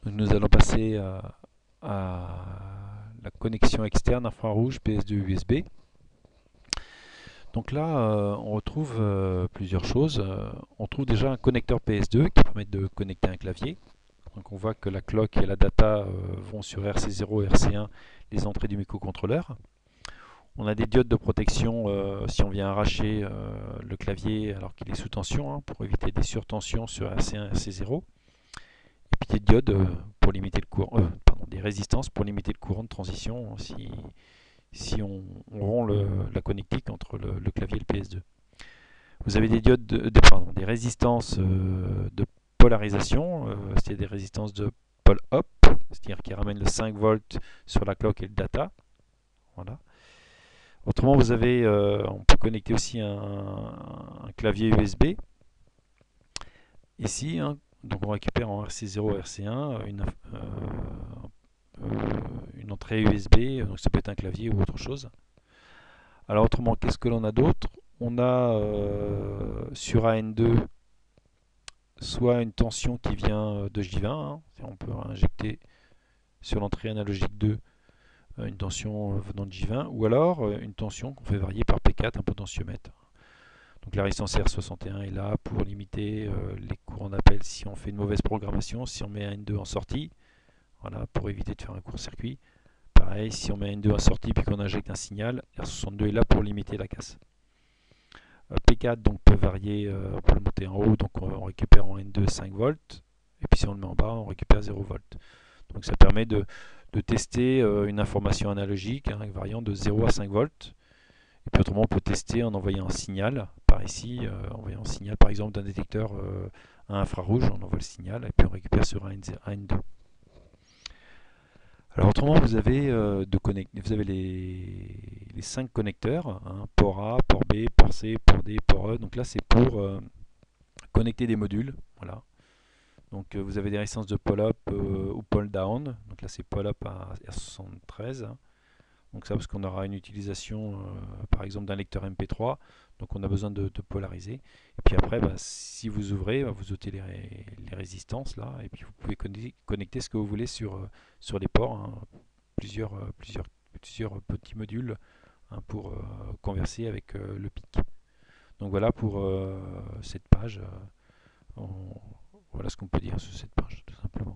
Donc nous allons passer à la connexion externe infrarouge PS2 USB. Donc là, on retrouve plusieurs choses. On trouve déjà un connecteur PS2 qui permet de connecter un clavier. Donc on voit que la clock et la data vont sur RC0 et RC1, les entrées du microcontrôleur. On a des diodes de protection si on vient arracher le clavier alors qu'il est sous tension, hein, pour éviter des surtensions sur RC1 et RC0. Et puis des diodes pour limiter le courant, des résistances pour limiter le courant de transition si on rompt la connectique entre le clavier et le PS2. Vous avez des diodes, des résistances de polarisation, c'est-à-dire des résistances de pole up, c'est-à-dire qui ramènent le 5 volts sur la clock et le data. Voilà. Autrement, on peut connecter aussi un clavier USB. Ici, hein, donc on récupère en RC0 RC1 une entrée USB, donc ça peut être un clavier ou autre chose. Alors autrement, qu'est-ce que l'on a d'autre? On a sur AN2 soit une tension qui vient de J20, hein, on peut injecter sur l'entrée analogique 2 une tension venant de J20, ou alors une tension qu'on fait varier par P4, un potentiomètre. Donc la résistance R61 est là pour limiter les courants d'appel si on fait une mauvaise programmation, si on met un N2 en sortie, voilà, pour éviter de faire un court-circuit. Pareil, si on met un N2 en sortie puis qu'on injecte un signal, R62 est là pour limiter la casse. P4 donc, peut varier, on peut le monter en haut, donc on récupère en N2 5 volts, et puis si on le met en bas, on récupère 0 volts. Donc ça permet de tester une information analogique, hein, variant de 0 à 5 volts. Et puis autrement, on peut tester en envoyant un signal, par ici, envoyant un signal par exemple d'un détecteur à infrarouge, on envoie le signal, et puis on récupère sur un N2. Alors autrement, vous avez les 5 connecteurs, hein, port A, port B, port C, port D, port E. Donc là, c'est pour connecter des modules. Voilà. Donc vous avez des résistances de pull-up ou pull-down. Donc là, c'est pull-up à R73. Donc ça, parce qu'on aura une utilisation, par exemple, d'un lecteur MP3. Donc on a besoin de polariser. Et puis après, si vous ouvrez, vous ôtez les résistances là, et puis vous pouvez connecter ce que vous voulez sur les ports, hein, plusieurs petits modules, hein, pour converser avec le PIC. Donc voilà pour cette page. Voilà ce qu'on peut dire sur cette page, tout simplement.